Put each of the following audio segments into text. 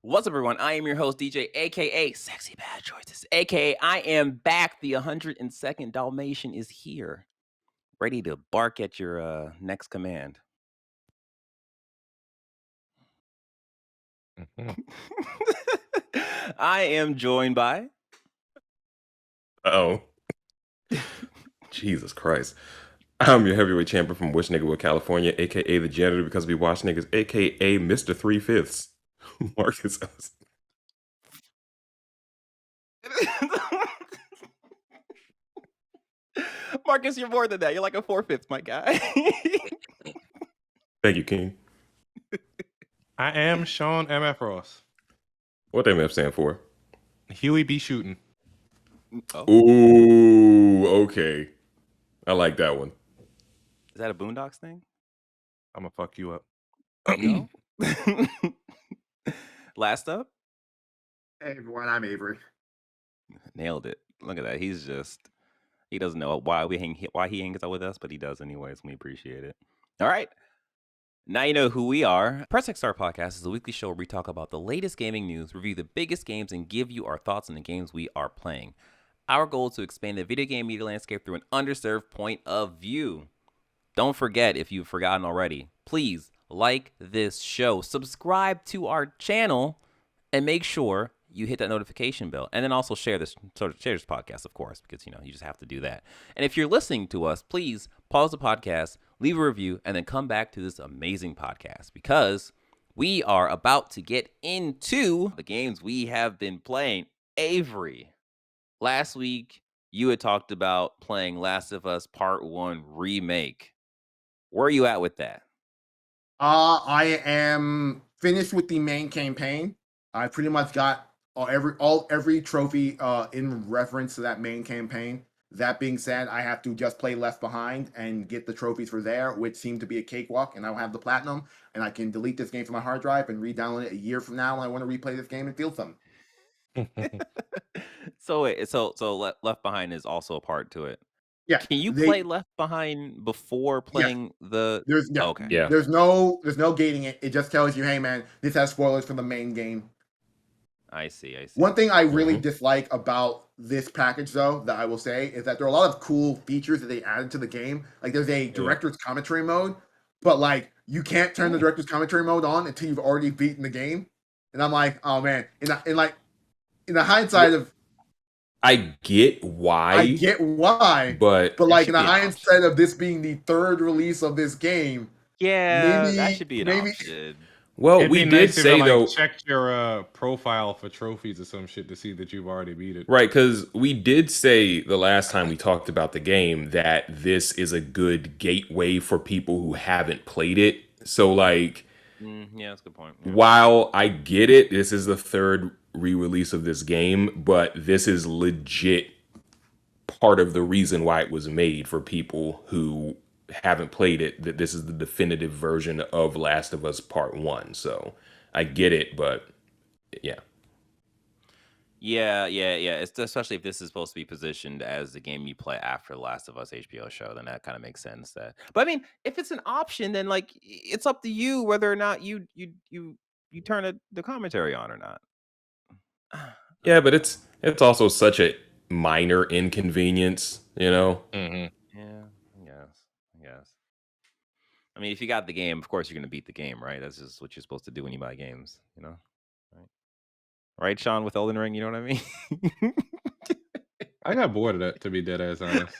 What's up, everyone? I am your host, DJ, aka Sexy Bad Choices, aka I am back. The 102nd Dalmatian is here, ready to bark at your next command. Mhm. I am joined by. Oh, Jesus Christ. I'm your heavyweight champion from Wish Nigga, California, aka the janitor because we wash niggas, aka Mr. 3/5. Marcus. Marcus, you're more than that. You're like a 4/5, my guy. Thank you, King. I am Sean MF Ross. What MF stand for? Huey be shooting. Oh, Ooh, okay. I like that one. is that a Boondocks thing? I'm gonna fuck you up. No. Last up, Hey everyone, I'm Avery. nailed it. Look at that. He doesn't know why he hangs out with us, but he does anyways. We appreciate it. All right. Now you know who we are. Press X Start Podcast is a weekly show where we talk about the latest gaming news, review the biggest games, and give you our thoughts on the games we are playing. Our goal is to expand the video game media landscape through an underserved point of view. Don't forget, if you've forgotten already, please like this show, subscribe to our channel, and make sure you hit that notification bell. And then also share this podcast, of course, because you just have to do that. And if you're listening to us, please pause the podcast, leave a review, and then come back to this amazing podcast because we are about to get into the games we have been playing. Avery, last week you had talked about playing Last of Us Part 1 Remake. Where are you at with that? I am finished with the main campaign. I pretty much got every trophy in reference to that main campaign. That being said, I have to just play Left Behind and get the trophies for there, which seem to be a cakewalk, and I'll have the platinum, and I can delete this game from my hard drive and re-download it a year from now when I want to replay this game and feel something. So wait, so Left Behind is also a part to it. Yeah. Can you play Left Behind before playing the? There's no, okay. Yeah. There's no gating it. It just tells you, hey man, this has spoilers for the main game. I see. One thing I really dislike about this package, though, that I will say, is that there are a lot of cool features that they added to the game. Like, there's a director's commentary mode, but, like, you can't turn the director's commentary mode on until you've already beaten the game. And I'm like, oh, man. In the hindsight of... I get why. But like, in the hindsight of this being the third release of this game... Yeah, that should be an option. Well, It'd we be did nice say to, though, check your profile for trophies or some shit to see that you've already beat it. Right, because we did say the last time we talked about the game that this is a good gateway for people who haven't played it. So, like, yeah, that's a good point. Yeah. While I get it, this is the third re-release of this game, but this is legit part of the reason why it was made for people who haven't played it, that this is the definitive version of Last of Us Part 1. So I get it, but yeah. Yeah. It's especially if this is supposed to be positioned as the game you play after the Last of Us HBO show, then that kind of makes sense. But I mean, if it's an option, then like it's up to you whether or not you turn the commentary on or not. Yeah, but it's also such a minor inconvenience, you know? Mm-hmm. Yeah, I guess. I mean, if you got the game, of course you're going to beat the game, right? That's just what you're supposed to do when you buy games, Right, Sean, with Elden Ring, you know what I mean? I got bored of that, to be dead ass honest.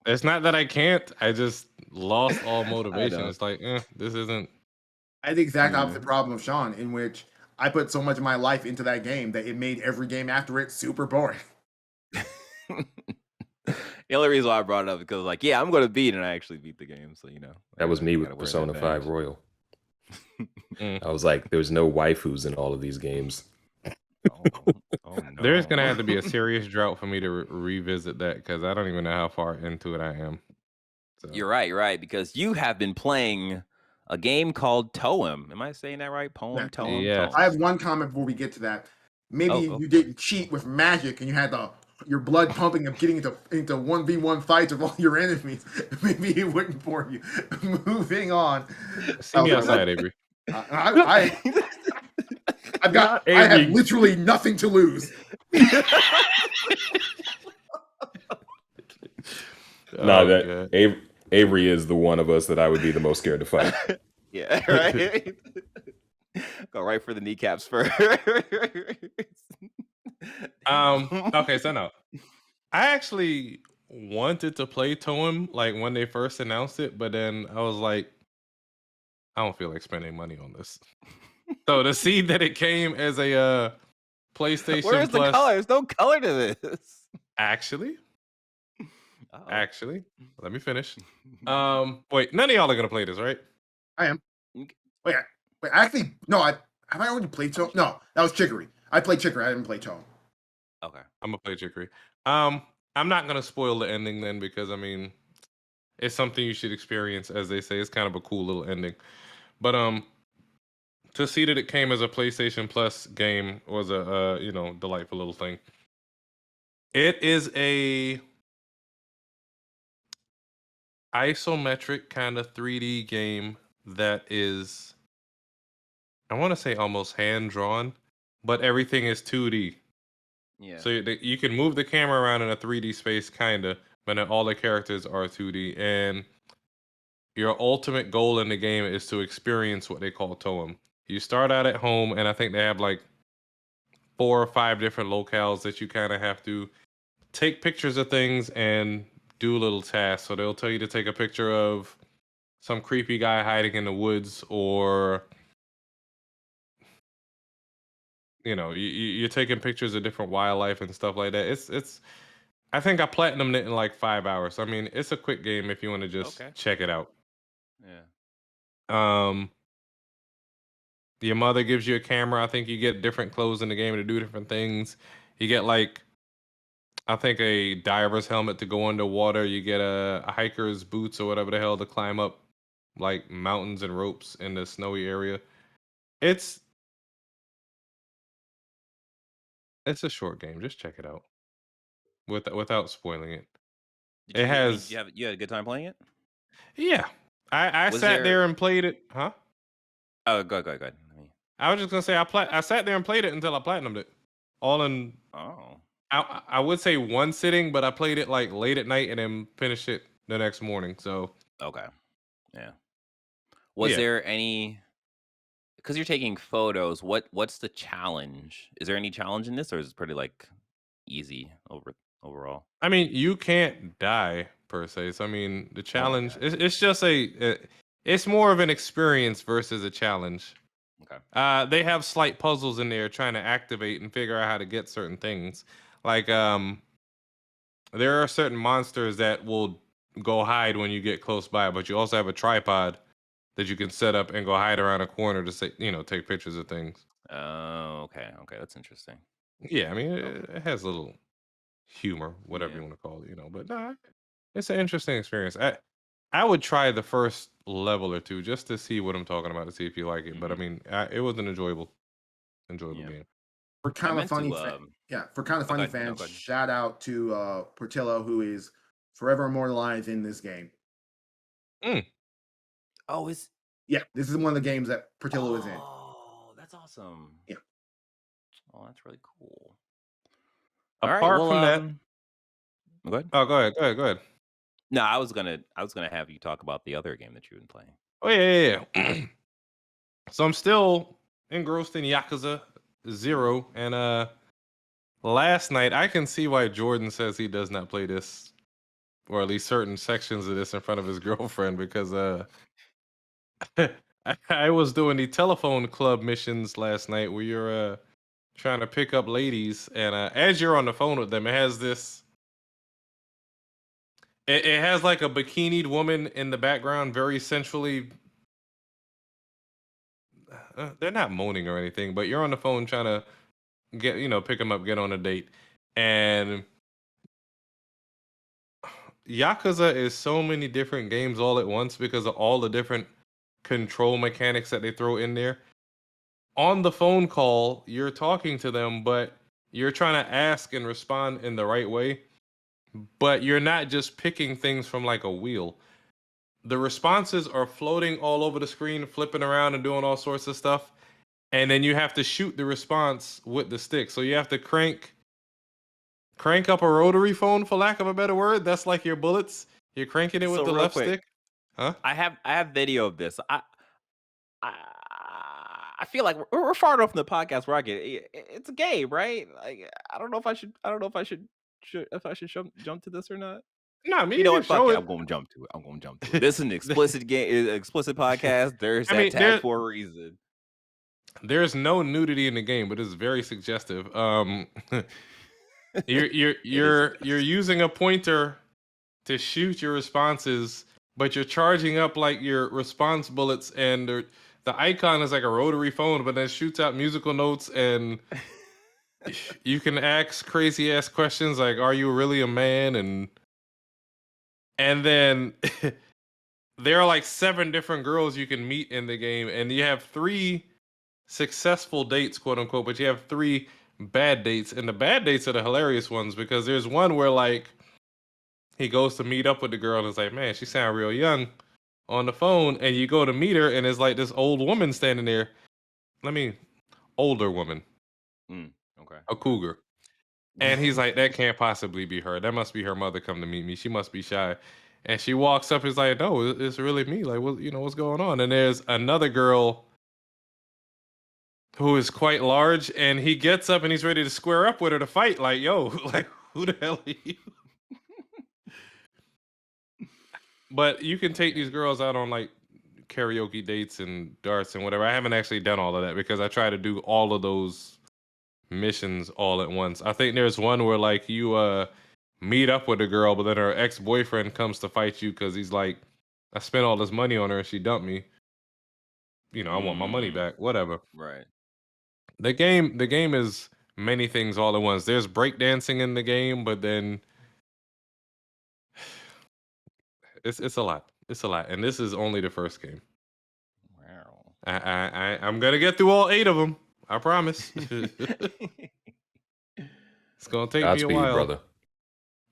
It's not that I can't. I just lost all motivation. It's like, this isn't... I had the exact opposite problem of Sean, in which I put so much of my life into that game that it made every game after it super boring. The only reason why I brought it up is because, like, yeah, I'm going to beat it, and I actually beat the game. So, That was me with Persona 5 Royal. I was like, there's no waifus in all of these games. No. There's going to have to be a serious drought for me to revisit that, because I don't even know how far into it I am. So. You're right, because you have been playing a game called Toem. Am I saying that right? Toem? Yeah. I have one comment before we get to that. Maybe you didn't cheat with magic and you had your blood pumping and getting into 1v1 fights with all your enemies. Maybe it wouldn't bore you. Moving on. See me outside, Avery. I have literally nothing to lose. Avery is the one of us that I would be the most scared to fight. Yeah, right. Go right for the kneecaps first. Okay, so no. I actually wanted to play Toem like when they first announced it, but then I was like, I don't feel like spending money on this. So to see that it came as a PlayStation Where's Plus, the color? There's no color to this. Actually, let me finish. Mm-hmm. Wait, none of y'all are gonna play this, right? I am. Wait, actually, no. Have I already played Toem? No, that was Chicory. I played Chicory. I didn't play Toem. Okay. I'm gonna play Chicory. I'm not gonna spoil the ending then because I mean, it's something you should experience, as they say. It's kind of a cool little ending. But to see that it came as a PlayStation Plus game was a delightful little thing. It is a isometric kind of 3D game that is, I want to say, almost hand drawn, but everything is 2D. Yeah. So you can move the camera around in a 3D space, kinda, but then all the characters are 2D. And your ultimate goal in the game is to experience what they call Toem. You start out at home, and I think they have like 4 or 5 different locales that you kind of have to take pictures of things and do little tasks. So they'll tell you to take a picture of some creepy guy hiding in the woods, or you're taking pictures of different wildlife and stuff like that. It's I think I platinumed it in like 5 hours. I mean, it's a quick game if you want to just check it out. Yeah. Your mother gives you a camera. I think you get different clothes in the game to do different things. You get like, I think, a diver's helmet to go underwater. You get a hiker's boots or whatever the hell to climb up like mountains and ropes in the snowy area. It's a short game. Just check it out without spoiling it. You had a good time playing it? Yeah. I sat there and played it. Huh? Oh, go ahead. I was just gonna say I sat there and played it until I platinumed it. All in. Oh. I would say one sitting, but I played it like late at night and then finished it the next morning. So okay, yeah. Was there any? Because you're taking photos. What's the challenge? Is there any challenge in this, or is it pretty like easy overall? I mean, you can't die per se. So I mean, the challenge it's just it's more of an experience versus a challenge. Okay. They have slight puzzles in there trying to activate and figure out how to get certain things. Like there are certain monsters that will go hide when you get close by, but you also have a tripod that you can set up and go hide around a corner to say, take pictures of things. Oh, okay, that's interesting. Yeah, I mean, it has a little humor, whatever you want to call it, but nah, it's an interesting experience. I would try the first level or two just to see what I'm talking about, to see if you like it. But I mean, it was an enjoyable game. For kind of funny, fans, shout out to Portillo, who is forever immortalized in this game. Oh, this is one of the games that Portillo is in. Oh, that's awesome. Yeah. Oh, that's really cool. Apart from that, go ahead. Oh, go ahead. No, I was gonna have you talk about the other game that you've been playing. Oh yeah. So I'm still engrossed in Yakuza 0, and last night I can see why Jordan says he does not play this, or at least certain sections of this, in front of his girlfriend, because I was doing the telephone club missions last night where you're trying to pick up ladies, and as you're on the phone with them, it has this. It has like a bikinied woman in the background, very sensually. They're not moaning or anything, but you're on the phone trying to pick them up, get on a date, and Yakuza is so many different games all at once because of all the different control mechanics that they throw in there. On the phone call, you're talking to them, but you're trying to ask and respond in the right way, but you're not just picking things from like a wheel. The responses are floating all over the screen, flipping around and doing all sorts of stuff. and then you have to shoot the response with the stick. So you have to crank up a rotary phone, for lack of a better word. That's like your bullets. You're cranking it with So the real left quick, stick. Huh? I have video of this. I, I feel like we're far enough from the podcast where I get it's a game, right? Like I don't know if I should jump to this or not. No, I mean You you know can what? Fuck show it. it. I'm gonna jump to it. This is an explicit game, explicit podcast. There's I that mean, tag for a reason. there's no nudity in the game, but it's very suggestive. You're using a pointer to shoot your responses, but you're charging up like your response bullets, and the icon is like a rotary phone, but then shoots out musical notes, and you can ask crazy ass questions like, "Are you really a man?" And then there are like 7 different girls you can meet in the game, and you have 3 successful dates, quote unquote, but you have 3 bad dates, and the bad dates are the hilarious ones because there's one where like he goes to meet up with the girl and it's like, man, she sound real young on the phone, and you go to meet her and it's like this old woman standing there. Older woman, Okay. a cougar. And he's like, that can't possibly be her. That must be her mother come to meet me. She must be shy. And she walks up, he's like, no, it's really me. Like, what's going on? And there's another girl who is quite large, and he gets up and he's ready to square up with her to fight. Like, yo, like, who the hell are you? But you can take these girls out on like karaoke dates and darts and whatever. I haven't actually done all of that because I try to do all of those missions all at once. I think there's one where like you meet up with a girl, but then her ex-boyfriend comes to fight you because he's like, I spent all this money on her and she dumped me. I want my money back. Whatever. Right. The game is many things all at once. There's breakdancing in the game, but then it's a lot. It's a lot, and this is only the first game. Wow. I'm gonna get through all 8 of them. I promise. It's gonna take me a while, brother.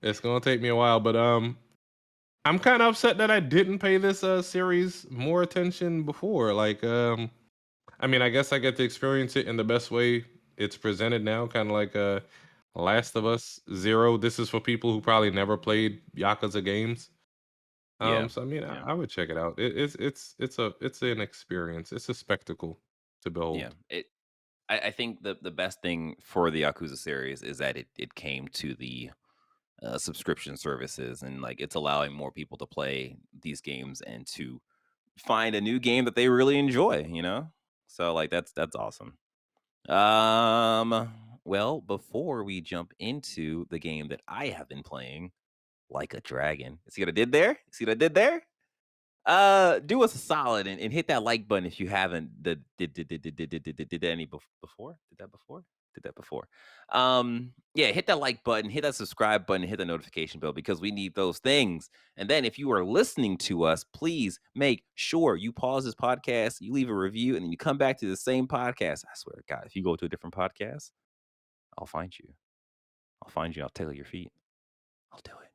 It's gonna take me a while, but I'm kind of upset that I didn't pay this series more attention before. Like, I mean, I guess I get to experience it in the best way it's presented now, kind of like Last of Us Zero. This is for people who probably never played Yakuza games. Yeah. So I mean, Yeah. I would check it out. It's an experience. It's a spectacle to behold. Yeah. I think the best thing for the Yakuza series is that it came to the subscription services, and like it's allowing more people to play these games and to find a new game that they really enjoy, so like that's awesome. Well, before we jump into the game that I have been playing, Like a Dragon, see what I did there? Do us a solid and hit that like button if you haven't did any before. Did that before. Yeah, hit that like button, hit that subscribe button, hit the notification bell because we need those things. And then if you are listening to us, please make sure you pause this podcast, you leave a review, and then you come back to the same podcast. I swear to God, if you go to a different podcast, I'll find you. I'll tickle your feet. I'll do it.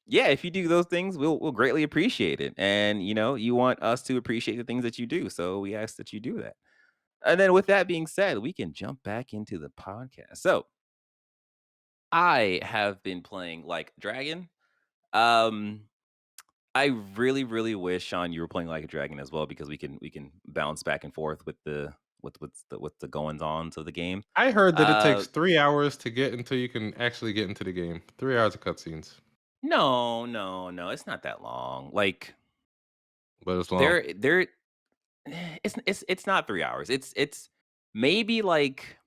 Yeah, if you do those things, we'll greatly appreciate it. And you want us to appreciate the things that you do, so we ask that you do that. And then with that being said, we can jump back into the podcast. So I have been playing Like a Dragon. I really, really wish, Sean, you were playing Like a Dragon as well, because we can bounce back and forth with the goings ons of the game. I heard that it takes 3 hours to get until you can actually get into the game. 3 hours of cutscenes. No, it's not that long. Like, But it's long. There, it's not 3 hours. It's maybe like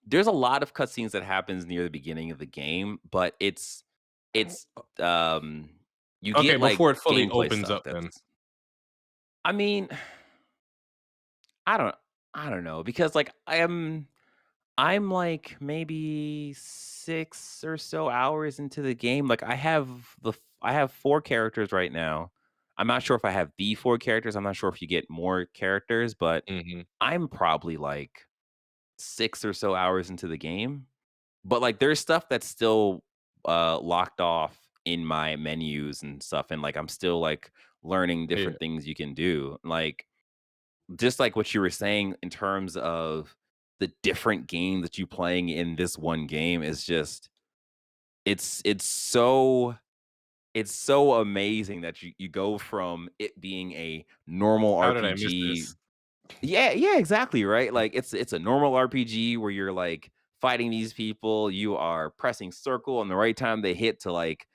there's a lot of cutscenes that happens near the beginning of the game, but it's you Okay, get like before it fully gameplay opens stuff up then. that's- I mean, I don't know, because like I'm like maybe 6 or so hours into the game. Like I have 4 characters right now. I'm not sure if I have the 4 characters. I'm not sure if you get more characters, but Mhm. I'm probably like 6 or so hours into the game. But like there's stuff that's still locked off in my menus and stuff, and like I'm still like learning different things you can do. Like just like what you were saying in terms of the different games that you playing in this one game is just it's it's so it's so amazing that you go from it being a normal How did I miss RPG. this? Yeah, exactly, right? Like it's a normal RPG where you're like fighting these people, you are pressing circle and the right time they hit to like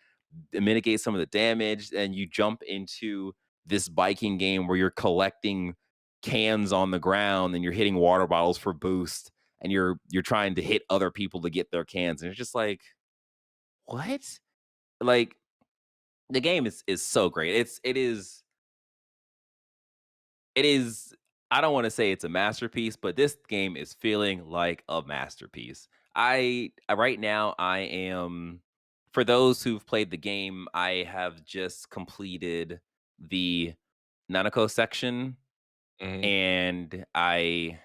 mitigate some of the damage, and you jump into this biking game where you're collecting cans on the ground and you're hitting water bottles for boost and you're trying to hit other people to get their cans and it's just like what? Like the game is so great. It is I don't want to say it's a masterpiece, but this game is feeling like a masterpiece. Right now I am for those who've played the game, I have just completed the Nanako section Mhm. and I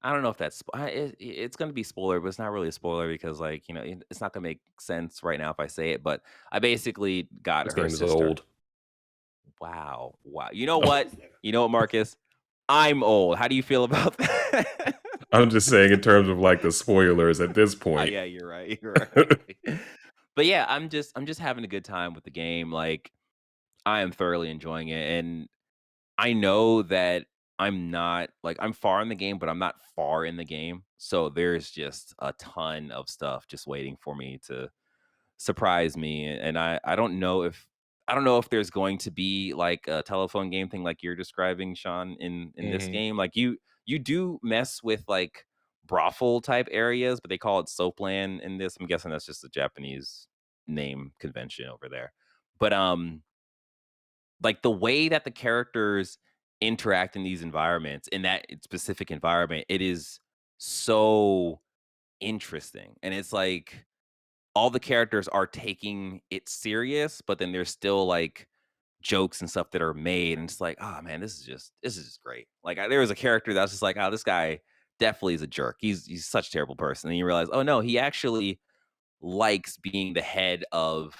don't know if that's it's going to be spoiler, but it's not really a spoiler because like, it's not going to make sense right now if I say it, but I basically got This her game is sister. old. Wow. You know what? You know what, Marcus? I'm old. How do you feel about that? I'm just saying in terms of like the spoilers at this point. Yeah, you're right. You're right. But yeah, I'm just having a good time with the game. Like I am thoroughly enjoying it, and I know that I'm far in the game, but I'm not far in the game. So there's just a ton of stuff just waiting for me to surprise me, and I don't know if there's going to be like a telephone game thing like you're describing, Sean, in this Mhm. game. Like you do mess with like brothel type areas, but they call it soapland in this. I'm guessing that's just a Japanese name convention over there. But like the way that the characters interact in these environments, in that specific environment, it is so interesting. And it's like all the characters are taking it serious, but then there's still like jokes and stuff that are made, and it's like, oh man, this is just great. Like there was a character that's just like, oh, this guy definitely is a jerk. He's such a terrible person. And you realize, oh no, he actually likes being the head of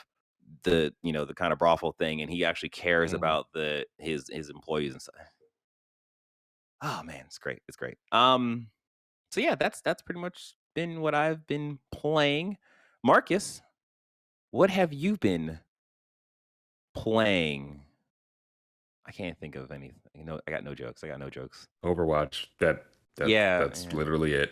the kind of brothel thing, and he actually cares Mhm. about his employees and stuff. Oh man, it's great. It's great. So yeah, that's pretty much been what I've been playing. Marcus, what have you been playing? I can't think of anything. I got no jokes. I got no jokes. Overwatch. Yeah, That's yeah, literally it.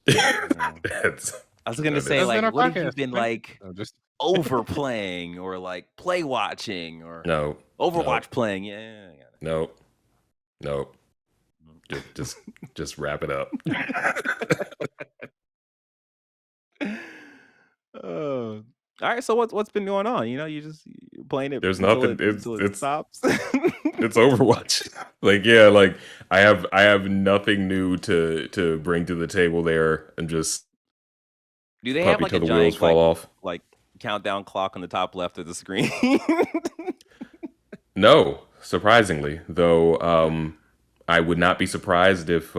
yeah. That's I was gonna say, That's like, been our what have you podcast. been Okay. like No, just overplaying or like play watching or no, no, Overwatch playing? Yeah, I got no, no. it. Just wrap it up. Oh. All right. So what's been going on? You're playing it There's until nothing. it until it stops. It's Overwatch. Like yeah, like I have nothing new to bring to the table there. I'm just Do they have puppy like a till the wheels giant fall off. like countdown clock on the top left of the screen? No, surprisingly, though, I would not be surprised if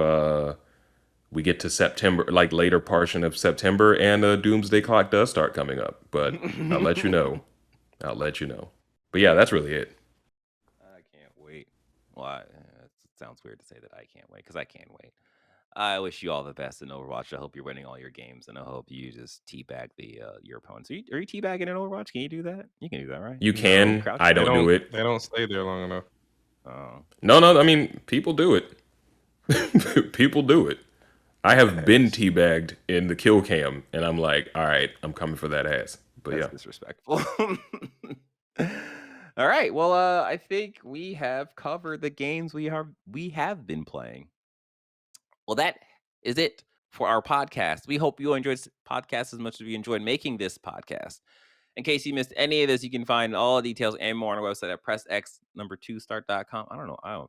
we get to September, like later portion of September, and a doomsday clock does start coming up. But I'll let you know. I'll let you know. But yeah, that's really it. I can't wait. Well, it sounds weird to say that I can't wait because I can't wait. I wish you all the best in Overwatch. I hope you're winning all your games, and I hope you just teabag your opponents. Are you teabagging in Overwatch? Can you do that? You can do that, right? You no. can. Crouch I They tap? don't do don't. it. They don't stay there long enough. Oh, No, no. I mean, people do it. People do it. I have been that's teabagged in the kill cam, and I'm like, all right, I'm coming for that ass. But that's yeah, disrespectful. All right. Well, I think we have covered the games we have been playing. Well, that is it for our podcast. We hope you enjoyed this podcast as much as we enjoyed making this podcast. In case you missed any of this, you can find all the details and more on our website at pressx2start.com. I don't know.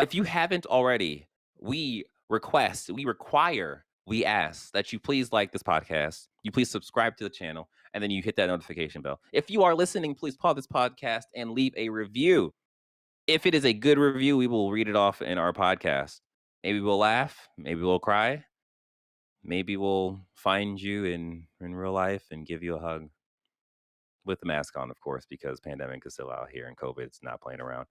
If you haven't already, we ask that you please like this podcast, you please subscribe to the channel, and then you hit that notification bell. If you are listening, please pause this podcast and leave a review. If it is a good review, we will read it off in our podcast. Maybe we'll laugh, maybe we'll cry, maybe we'll find you in real life and give you a hug. with the mask on, of course, because pandemic is still out here and COVID's not playing around.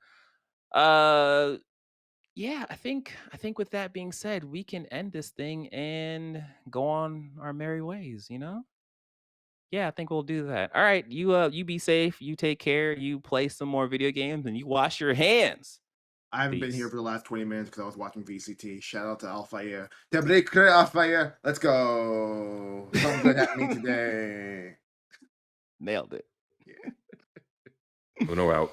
Yeah, I think with that being said, we can end this thing and go on our merry ways, you know? Yeah, I think we'll do that. All right, you be safe, you take care, you play some more video games, and you wash your hands. I haven't been here Peace. for the last 20 minutes because I was watching VCT. Shout out to Alfaya. Tebrikler Alfaya. Let's go. Something good happening today. Nailed it. Uno out.